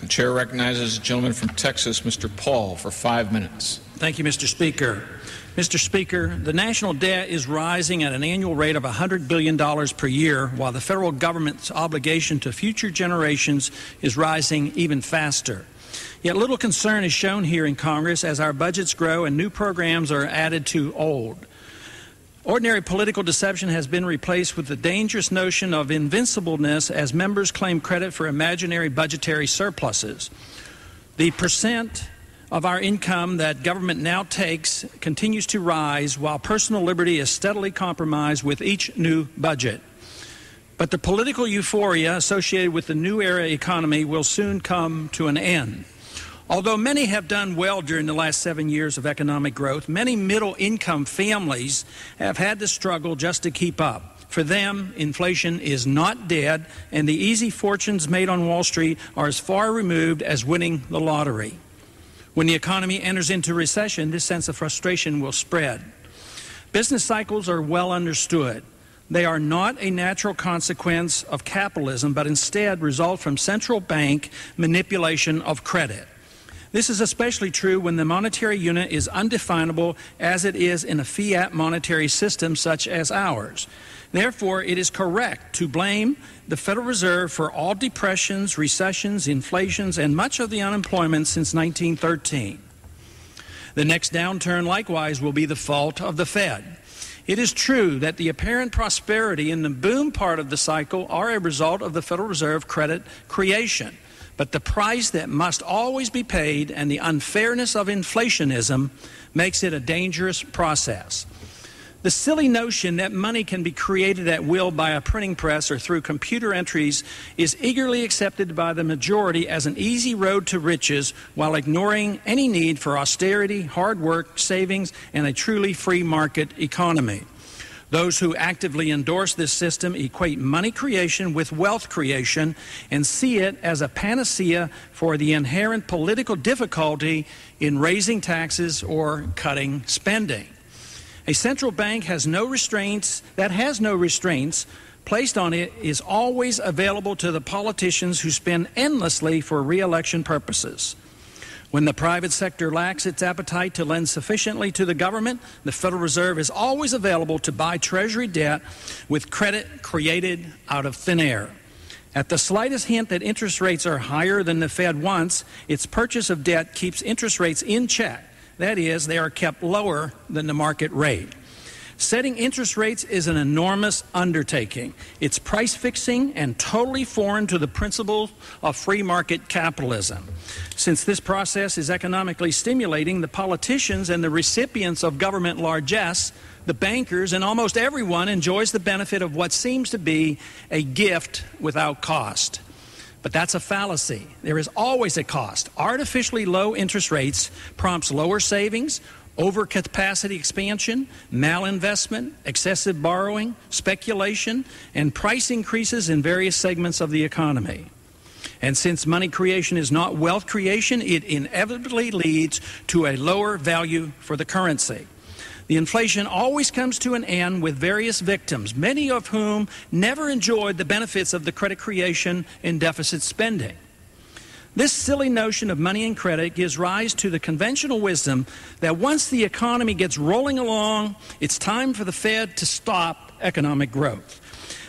The chair recognizes the gentleman from Texas, Mr. Paul, for 5 minutes. Thank you, Mr. Speaker. Mr. Speaker, the national debt is rising at an annual rate of $100 billion per year, while the federal government's obligation to future generations is rising even faster. Yet little concern is shown here in Congress as our budgets grow and new programs are added to old. Ordinary political deception has been replaced with the dangerous notion of invincibleness as members claim credit for imaginary budgetary surpluses. The percent of our income that government now takes continues to rise while personal liberty is steadily compromised with each new budget. But the political euphoria associated with the new era economy will soon come to an end. Although many have done well during the last 7 years of economic growth, many middle-income families have had to struggle just to keep up. For them, inflation is not dead, and the easy fortunes made on Wall Street are as far removed as winning the lottery. When the economy enters into recession, this sense of frustration will spread. Business cycles are well understood. They are not a natural consequence of capitalism, but instead result from central bank manipulation of credit. This is especially true when the monetary unit is undefinable as it is in a fiat monetary system such as ours. Therefore, it is correct to blame the Federal Reserve for all depressions, recessions, inflations, and much of the unemployment since 1913. The next downturn, likewise, will be the fault of the Fed. It is true that the apparent prosperity in the boom part of the cycle are a result of the Federal Reserve credit creation. But the price that must always be paid and the unfairness of inflationism makes it a dangerous process. The silly notion that money can be created at will by a printing press or through computer entries is eagerly accepted by the majority as an easy road to riches while ignoring any need for austerity, hard work, savings, and a truly free market economy. Those who actively endorse this system equate money creation with wealth creation and see it as a panacea for the inherent political difficulty in raising taxes or cutting spending. A central bank has no restraints placed on it is always available to the politicians who spend endlessly for re-election purposes. When the private sector lacks its appetite to lend sufficiently to the government, the Federal Reserve is always available to buy Treasury debt with credit created out of thin air. At the slightest hint that interest rates are higher than the Fed wants, its purchase of debt keeps interest rates in check. That is, they are kept lower than the market rate. Setting interest rates is an enormous undertaking. It's price fixing and totally foreign to the principles of free market capitalism. Since this process is economically stimulating, the politicians and the recipients of government largesse, the bankers, and almost everyone enjoys the benefit of what seems to be a gift without cost. But that's a fallacy. There is always a cost. Artificially low interest rates prompts lower savings, overcapacity expansion, malinvestment, excessive borrowing, speculation, and price increases in various segments of the economy. And since money creation is not wealth creation, it inevitably leads to a lower value for the currency. The inflation always comes to an end with various victims, many of whom never enjoyed the benefits of the credit creation and deficit spending. This silly notion of money and credit gives rise to the conventional wisdom that once the economy gets rolling along, it's time for the Fed to stop economic growth.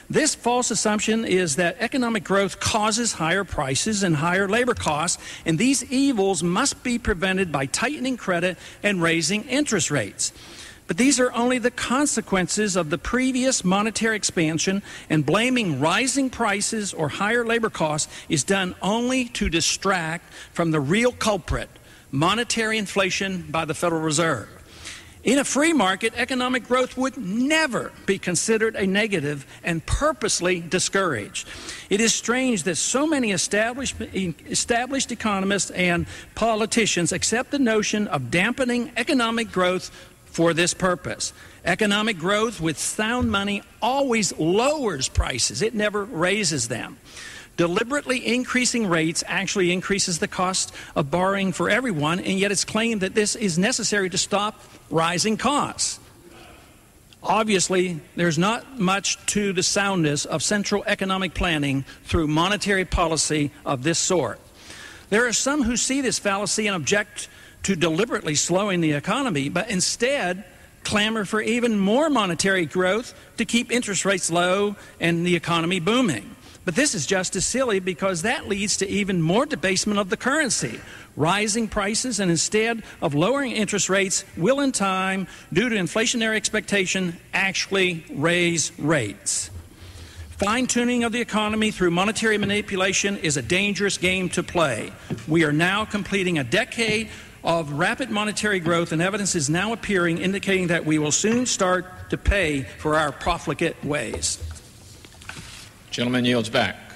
This false assumption is that economic growth causes higher prices and higher labor costs, and these evils must be prevented by tightening credit and raising interest rates. But these are only the consequences of the previous monetary expansion, and blaming rising prices or higher labor costs is done only to distract from the real culprit, monetary inflation by the Federal Reserve. In a free market, economic growth would never be considered a negative and purposely discouraged. It is strange that so many established economists and politicians accept the notion of dampening economic growth for this purpose. Economic growth with sound money always lowers prices. It never raises them. Deliberately increasing rates actually increases the cost of borrowing for everyone, and yet it's claimed that this is necessary to stop rising costs. Obviously, there's not much to the soundness of central economic planning through monetary policy of this sort. There are some who see this fallacy and object to deliberately slowing the economy, but instead clamor for even more monetary growth to keep interest rates low and the economy booming. But this is just as silly, because that leads to even more debasement of the currency, rising prices, and instead of lowering interest rates, will in time, due to inflationary expectation, actually raise rates. Fine-tuning of the economy through monetary manipulation is a dangerous game to play. We are now completing a decade of rapid monetary growth, and evidence is now appearing indicating that we will soon start to pay for our profligate ways. Gentleman yields back.